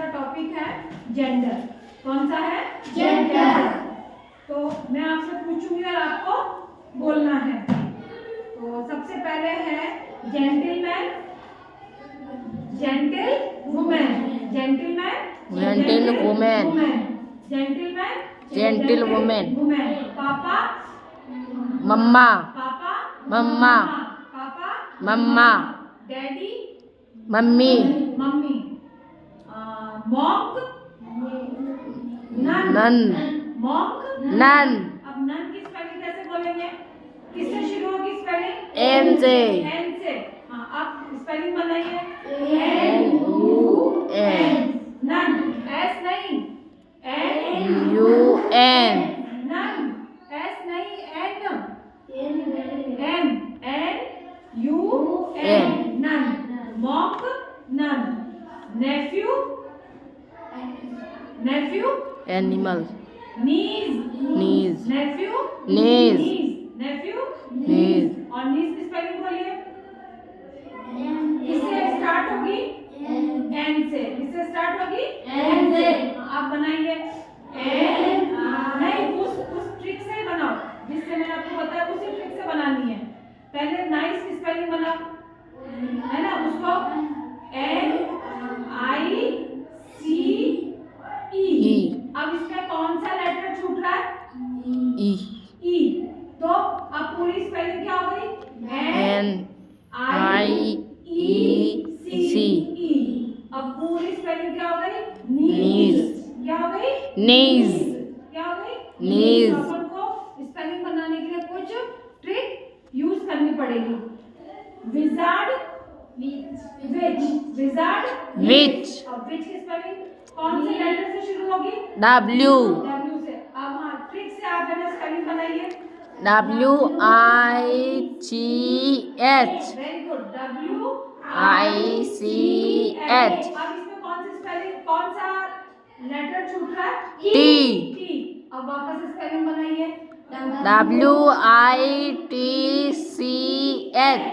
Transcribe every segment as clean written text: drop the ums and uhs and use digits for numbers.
का टॉपिक है जेंडर। कौन सा है? जेंडर। तो मैं आपसे पूछूंगी और आपको बोलना है। तो सबसे पहले है gentleman, gentle women, gentleman, gentle women, gentleman, gentle women, papa, mamma, papa, mamma, papa, mamma, daddy, mummy, mummy, monk, nun, nun, monk, nun. अब नन की स्पेलिंग कैसे बोलेंगे? किससे शुरू होगी स्पेलिंग? एन से। एन से। हाँ, अब स्पेलिंग बनाइए। N-U-N, नन, एस नहीं, U-N, नन, एस नहीं, N, U N, nun, monk, nun, nephew, nephew, animal, niece, knees, nephew, knees, nephew, knees, और नीज की स्पेलिंग बोलिए। किससे स्टार्ट होगी? एन से। किससे स्टार्ट होगी? एन से। आप बनाइए। एन, नहीं, उस ट्रिक से ही बनाओ जिससे मैंने आपको बताया, उसी ट्रिक से बनानी है। पहले नाइस की स्पेलिंग बनाओ, है ना, उसको NICE। अब इसमें कौन सा लेटर छूट रहा है? E, ई। तो अब पूरी स्पेलिंग क्या हो गई? N-I-E-C, अब पूरी स्पेलिंग क्या हो गई? Knees, क्या हो गई? knees, क्या हो गई? Knees। तो अपन को स्पेलिंग बनाने के लिए कुछ ट्रिक यूज करनी पड़ेगी। विजार्ड, विच, विजार्ड, Which, अब विच की स्पेलिंग कौन से लेटर से शुरू होगी? W, W से। अब हाँ, ट्रिक से आप है ना स्पेलिंग बनाइए। W-I-C-H, very good, W I-C-H, अब इसमें कौन सी स्पेलिंग, कौन सा लेटर छूट रहा है? T, अब वापस स्पेलिंग बनाइए। W-I-T-C-H,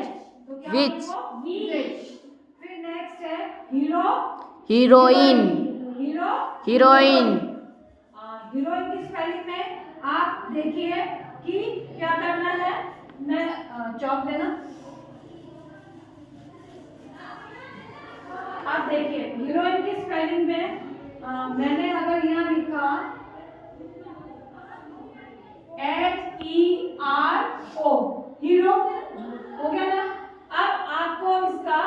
तो क्या which, होगा? Which। फिर नेक्स्ट है hero, heroine, hero, heroine, heroine की स्पेलिंग में आप देखिए कि क्या करना है। मैं चौक देना। आप देखिए हीरोइन की स्पेलिंग में मैंने अगर यहाँ लिखा HERO, हीरो, हो गया ना। अब आपको इसका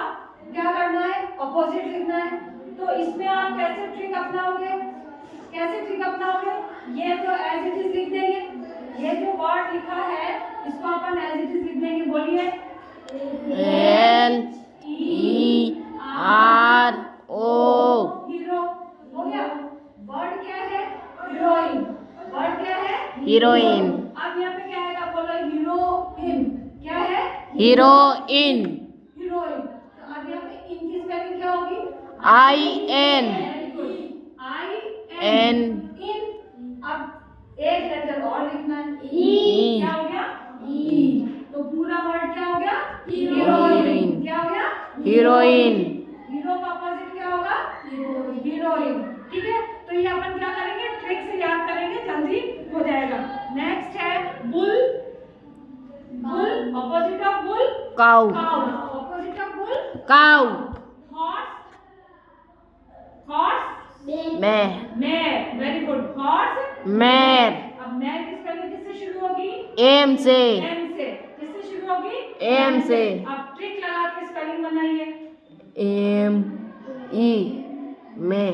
क्या करना है? ऑपोजिट लिखना है। तो इसमें आप कैसे ट्रिक अपनाओगे? कैसे ट्रिक अपनाओगे? ये तो एज इट इज लिख देंगे। ये जो वर्ड लिखा है इसको अपन एज इट इज लिख देंगे। बोलिए। L-E-R-O, हीरो, हो गया। वर्ड क्या है? हीरोइन। वर्ड क्या है? heroine, अब यहाँ पे क्या है? बोलो हीरोइन। क्या है? heroine, heroine. तो अब यहाँ पे इन की स्पेलिंग क्या होगी? I-N, I-N, इन। अब एक लेटर और लिखना है। E, क्या हो गया? ई। तो पूरा वर्ड क्या हो गया? हीरोइन। क्या हो गया? heroine, हीरो का अपोजिट क्या होगा? हीरोइन। ठीक है, तो ये अपन क्या करेंगे? ट्रिक से याद करेंगे, जल्दी हो जाएगा। नेक्स्ट है bull, bull, opposite of bull, cow, cow, opposite of bull, cow, horse, horse, mare, mare, very good, horse, mare, अब मैर की स्पेलिंग किससे शुरू होगी? M से, एम से। किससे शुरू होगी? M से, अब ट्रिक लगा के स्पेलिंग बनाइए। M-E, मैं,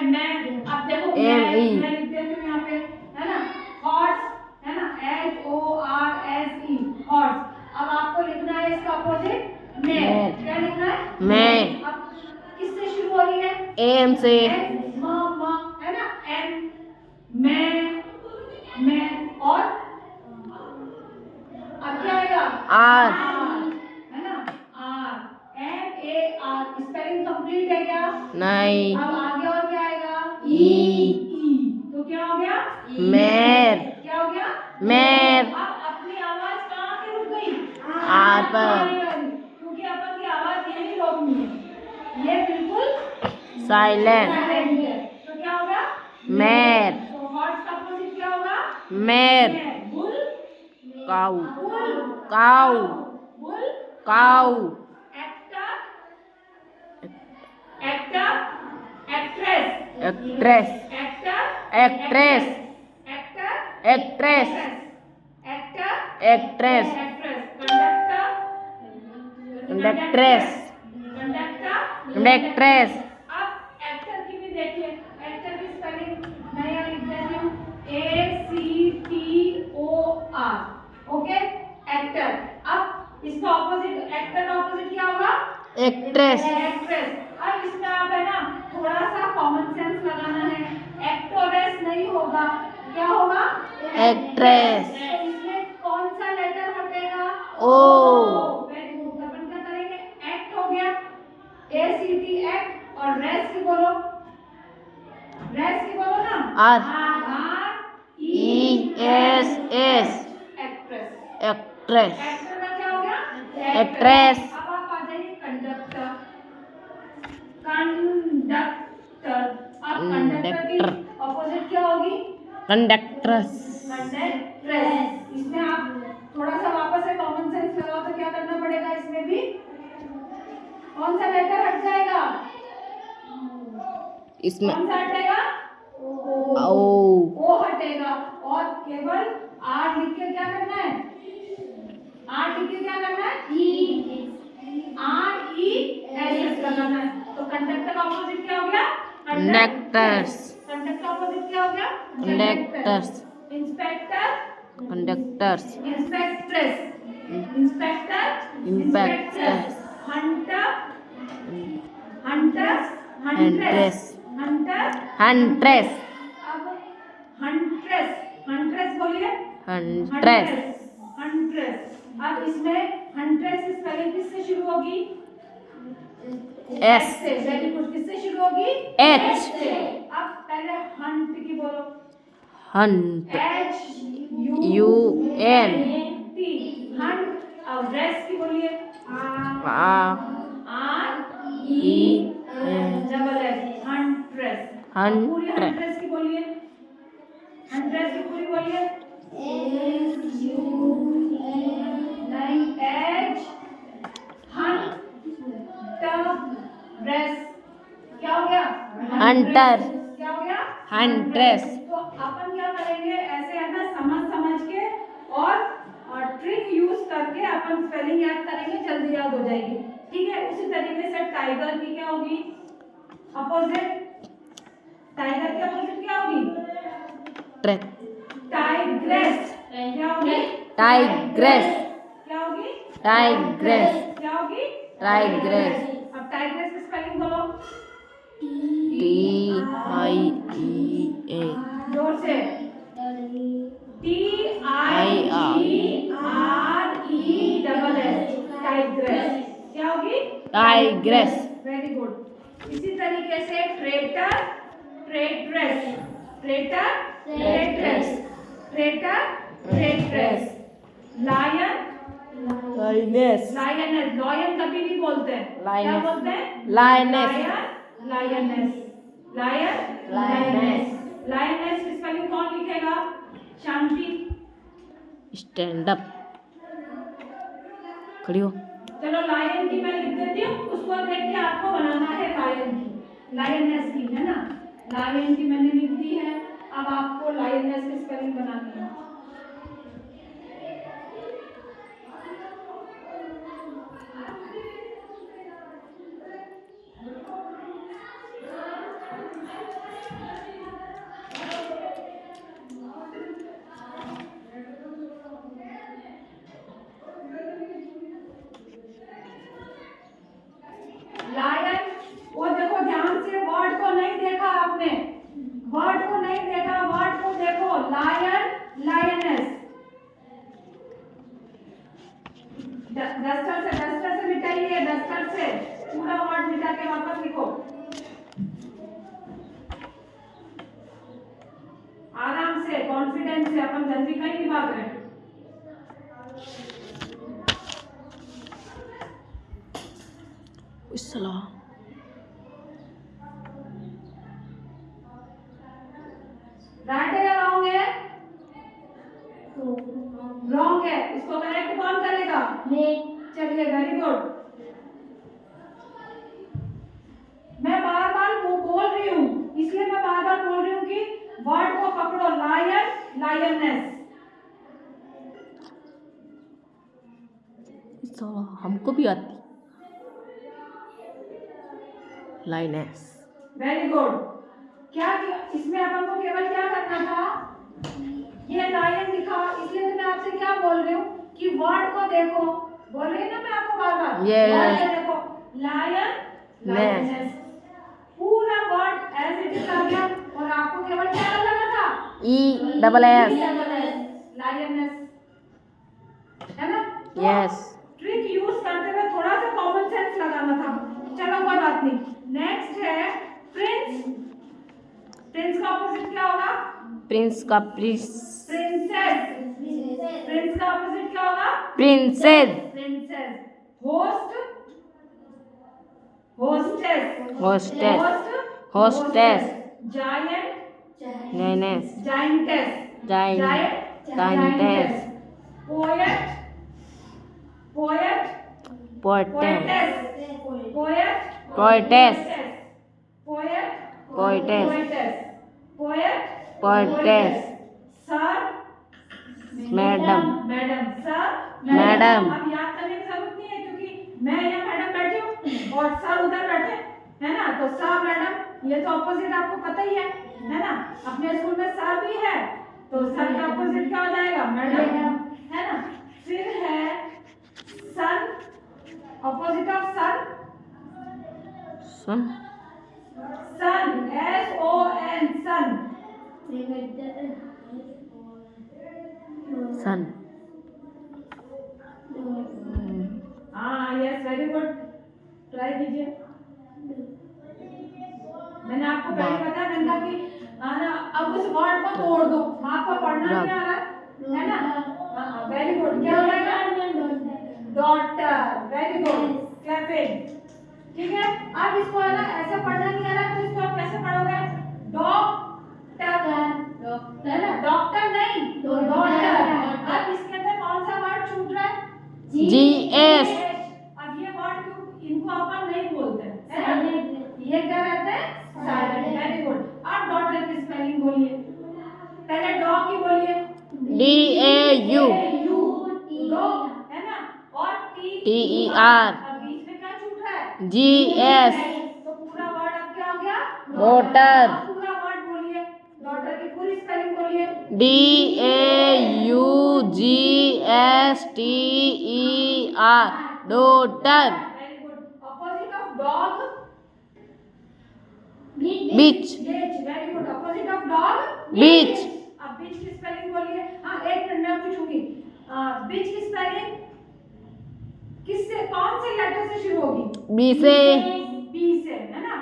मैं, अब देखो M-E, मैं लिख देती हूँ यहाँ पे, है ना, हॉर्स, है ना, HORSE, हॉर्स। अब आपको लिखना है इसका अपोजिट मैर। क्या लिखना है? मैं, अब किससे शुरू हो रही है? M से, है ना, एम, मैं, और अब क्या आएगा? R, है ना, R, MAR। स्पेलिंग कंप्लीट है क्या? नहीं, अब आगे और क्या आएगा? E, तो क्या हो गया? मैर, क्या हो गया? मैर, अब अपनी आवाज कहाँ पे रुक गई? R पर, क्योंकि अपन की आवाज यहीं रोकनी है। ये बिल्कुल साइलेंट, तो क्या होगा? मैर, तो हॉर्स का अपोजिट क्या होगा? Mare, bull, cow, bull, cow, bull, cow, actor, actor, actress, actress, actor, actress, actor, actress, actor, actress, actress, conductor, conductress, conductor, conductress, अब एक्टर की भी देखिए, एक्टर की स्पेलिंग मैं यहाँ लिख देती हूँ ACTOR, ओके, एक्टर। अब इसका ऑपोजिट, एक्टर का ऑपोजिट क्या होगा? Actress, actress. अब इसमें आप है ना थोड़ा सा कॉमन सेंस लगाना है, एक्टोरेस नहीं होगा, क्या होगा? एक्ट्रेस, तो इसमें कौन सा लेटर हटेगा? ओ, वेरी गुड। अपन क्या करेंगे? एक्ट हो गया, ACT एक्ट, और रेस की बोलो, रेस की बोलो ना, R, RESS, ESS, actress. Actress, actor का क्या हो गया? एक्ट्रेस, अब आप आ जाइए कंडक्टर, कंडक्टर। अब कंडक्टर की कंडक्टर, ऑपोजिट क्या होगी? कंडक्ट्रेस, कंडक्ट्रेस। इसमें आप थोड़ा सा वापस से कॉमन सेंस लगाओ तो क्या करना पड़ेगा? इसमें भी कौन सा लेटर हट जाएगा? इसमें कौन सा हटेगा? ओ, ओ हटेगा, और केवल आर लिख के क्या करना है? आर लिख के क्या करना है? RESS लगाना है। तो कंडक्टर का ऑपोजिट क्या हो गया? कंडक्टर्स, कंडक्टर का ऑपोजिट क्या हो गया? Conductors, inspector, conductors, inspectress, inspector, inspectors, hunter, hunters, huntress, hunter, huntress, अब हंट्रेस, हंट्रेस बोलिए, हंट्रेस, हंट्रेस। अब इसमें हंट्रेस की स्पेलिंग किससे शुरू होगी? एस, से। Very good. किससे शुरू होगी? एच, से। अब पहले हंट की बोलो, हंट, HUNT, हंट। अब रेस की बोलिए, RESS, हंट्रेस। पूरी हंट्रेस की बोलिए, हंट्रेस की पूरी बोलिए, नहीं, हंटरेस। क्या हो गया? हंटर, क्या हो गया? हंट्रेस, तो अपन क्या करेंगे? ऐसे है ना समझ समझ के और ट्रिक यूज करके अपन स्पेलिंग याद करेंगे, जल्दी याद हो जाएगी, ठीक है? उसी तरीके से टाइगर की क्या होगी अपोजिट? टाइगर की अपोजिट क्या होगी? Track, tigress. क्या होगी? टाइग्रेस, क्या होगी? टाइग्रेस, क्या होगी? टाइग्रेस, अब टाइग्रेस की स्पेलिंग बोलो, TIEA, जोर से, TIGRESS, टाइग्रेस। क्या होगी? Tigress, very good. इसी तरीके से traitor, traitress, traitor, traitress, traitor, traitress, lion, lioness, lioness. Lion कभी नहीं बोलते हैं, क्या लायनेस, बोलते हैं? Lioness, lion, lioness, lion, lioness, lioness की स्पेलिंग कौन लिखेगा? शांति। स्टैंड अप, खड़ी हो, चलो लायन की मैं लिख देती हूँ, उसको देख के आपको बनाना है लायन की, लायनेस की, है ना? लायन की मैंने लिख दी है, अब आपको लायनेस की स्पेलिंग बनानी है। लायन, वो देखो ध्यान से, वर्ड को नहीं देखा आपने, वर्ड को नहीं देखा, वर्ड को देखो, लायन, लायनेस। डस्टर से मिटाइए, डस्टर से पूरा वर्ड मिटा के वापस लिखो, आराम से, कॉन्फिडेंस से, अपन जल्दी कहीं नहीं भाग रहे हैं। सलाह राइट है या रॉन्ग है? रॉन्ग है। इसको करेक्ट कौन करेगा? चलिए, वेरी गुड। मैं बार बार वो बोल रही हूँ, इसलिए मैं बार बार बोल रही हूँ कि वर्ड को पकड़ो। Lion, lioness. हमको भी आती लाइनेस। Very good. क्या इसमें अपन को केवल क्या करना था? ये लायन दिखा, इसलिए तो मैं आपसे क्या बोल रही हूँ कि वर्ड को देखो। बोल रही है ना मैं आपको बार बार। Yes. देखो, लायन, लायनेस, पूरा वर्ड एज इट इज आ गया और आपको केवल क्या लगा था? ESS। लायनेस, है ना? तो यस। ट्रिक यूज करते हुए थोड़ा सा कॉमन सेंस लगाना था। चलो कोई बात नहीं। नेक्स्ट है प्रिंस। प्रिंस का ऑपोजिट क्या होगा? प्रिंस का प्रिंस। प्रिंसेस। प्रिंस का ऑपोजिट क्या होगा? Princess. Princess. Host, hostess. Hostess. Host, hostess. Giant, lioness. Giantess. Giantess. Poet, poet, poetess. Poet, poetess. Poet, poetess. Poet, poetess. Sir, madam. Madam, sir, madam. अब याद करने की जरूरत नहीं है क्योंकि मैं यहाँ मैडम बैठी हूँ और सर उधर बैठे, है ना? तो सर, मैडम, ये तो ऑपोजिट आपको पता ही है ना? अपने स्कूल में सर भी है, तो सर का ऑपोजिट क्या हो जाएगा? मैडम, है ना? फिर है son, opposite of son, son. Son, SON, son. Son. हाँ, यस, वेरी गुड। ट्राई कीजिए। मैंने आपको पहले बताया, मैंने कहा कि ना अब उस वर्ड को तोड़ दो। आपको पढ़ना नहीं आ रहा है ना? हाँ, वेरी गुड। क्या हो जाएगा? डॉटर। Very good, clapping. ठीक है। अब इसको है ना ऐसे पढ़ना नहीं आ रहा तो इसको आप कैसे पढ़ोगे? डॉक्टर, है ना? डॉक्टर नहीं, डॉटर। अब इसके अंदर कौन सा वर्ड छूट रहा है? GS। अब ये वर्ड इनको अपन नहीं बोलते हैं, है ना? ये क्या रहते हैं? साइलेंट। Very good. अब डॉटर की स्पेलिंग बोलिए। पहले डॉग की बोलिए। DAU। डॉग, है ना? और TER। अब बीच में क्या छूट रहा है? GS। तो पूरा वर्ड अब क्या हो गया? डॉटर। अब पूरा वर्ड बोलिए। डॉटर की पूरी स्पेलिंग बोलिए। DAUGSTER। Daughter. Very good. Opposite of dog? Bitch. Very good. Opposite of dog? Bitch. अब बीच की स्पेलिंग बोलिए। हाँ, एक मिनट में पूछूंगी। बीच की स्पेलिंग किससे, कौन से लेटर से शुरू होगी? B से। बी से, है ना?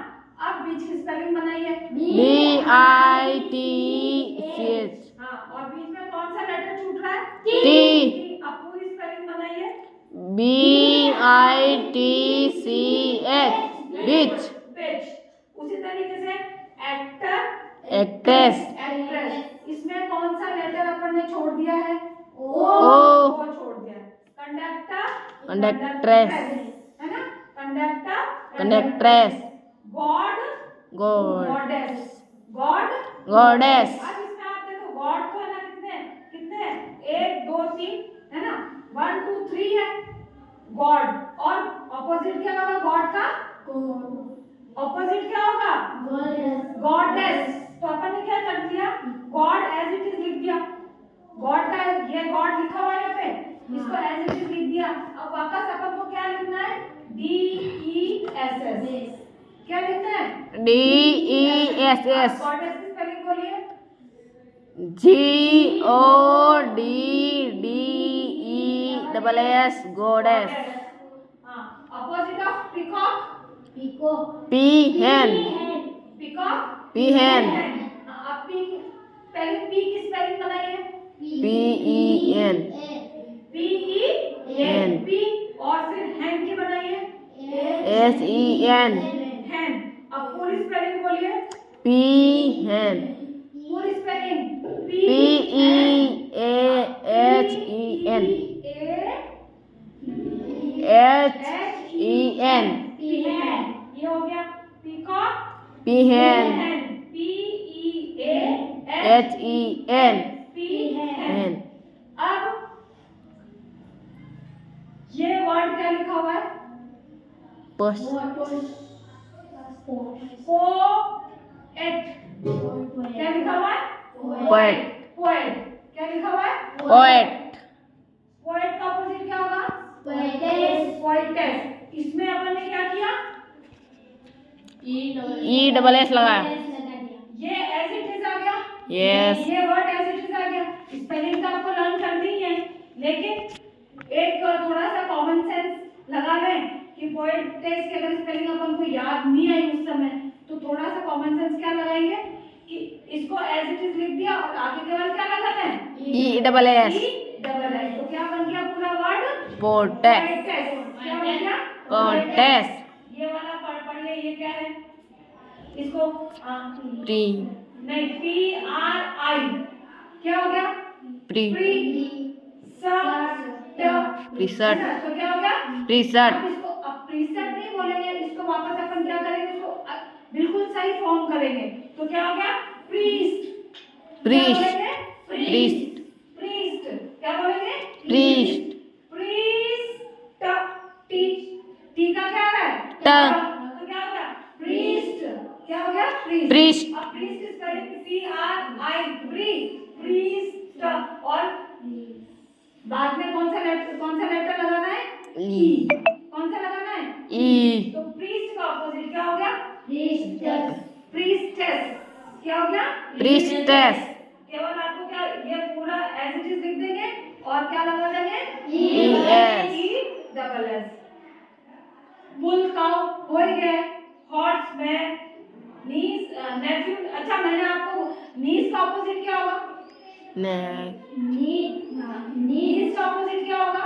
अब बीच की स्पेलिंग बनाइए। BITCH। हाँ, और बीच में कौन सा लेटर छूट रहा है? T। अब पूरी स्पेलिंग बनाइए। BITCH। बीच। बिच। उसी तरीके से एक्टर, एक्ट्रेस। एक्ट्रेस। इसमें कौन सा लेटर अपन ने छोड़ दिया है? O। छोड़ दिया है। Conductor, conductress. है ना? Conductor, conductress. God, god. Goddess, god, goddess. अब इसमें आप देखो गॉड तो है ना, कितने कितने हैं? 1 2 3, है ना? 1 2 3 है गॉड। और ऑपोजिट क्या होगा गॉड का? ऑपोजिट क्या होगा? गॉडेस। तो अपन ने क्या कर दिया? गॉड एज इट इज लिख दिया। गॉड का ये गॉड लिखा हुआ है यहाँ पे, इसको एज इट इज लिख दिया। अब वापस अपन को क्या लिखना है? DESS। क्या लिखना है? DESS। गॉडेस की स्पेलिंग बोलिए। GODDESS। गॉडेस। हाँ, opposite of peacock? PHEN। Peacock, PHEN। अब पी, पहले पी की स्पेलिंग बनाइए। PEN। PEN, P. और फिर हैन की बनाइए। SEN। हैन। अब पूरी स्पेलिंग बोलिए। PHEN। पूरी spelling. Peacock Peahen. PEAN HEN. पीहेन। अब ये वर्ड क्या लिखा हुआ है? Post. पोएट। क्या लिखा हुआ है? Poet. पोएट। क्या लिखा हुआ है? Poet. पोएट का अपोजिट क्या होगा? पोएटेस। इसमें अपन ने क्या किया? ESS लगाया. ये एज इट इज आ गया। Yes. ये वर्ड एज इट इज आ गया। स्पेलिंग तो आपको लर्न करनी ही है, लेकिन एक थोड़ा सा कॉमन सेंस लगा लें कि पोएटेस की अगर स्पेलिंग अपन को याद नहीं आई उस समय, तो थोड़ा सा कॉमन सेंस क्या लगाएंगे कि इसको एज इट इज लिख दिया और आगे के बाद क्या लगाते हैं? ESS. तो क्या बन गया पूरा वर्ड? Poetess. क्या बन गया? Poetess. ये वाला पढ़ ले, ये क्या है? इसको Pre. नहीं, PRI क्या हो गया? Preset. तो क्या हो गया? Preset. अब इसको प्रीसेट नहीं बोलेंगे, इसको वापस अपन क्या करेंगे? इसको बिल्कुल सही फॉर्म करेंगे। तो क्या हो गया? प्रीस्ट। Priest. प्रीस्ट। प्रीस्ट क्या बोलेंगे? Priest. प्रीस्ट। टी टी का क्या है? ट। तो क्या हो गया? प्रीस्ट। क्या हो गया? Priest. अब priest is spelling PRI priest. और बाद में कौन सा लेटर लगाना है? E. कौन सा लगाना है? E. तो प्रीस्ट का अपोजिट क्या हो गया? प्रीस्टेस। क्या हो गया? Priestess. केवल आपको क्या ये पूरा एज इट इज लिख देंगे और क्या लगा देंगे? ES. ESS। बुल काउ हो ही गए। हॉर्समैन, नीस, नेफ्यू। अच्छा, मैंने आपको नीस का अपोजिट क्या होगा? Neck. नीस का अपोजिट क्या होगा?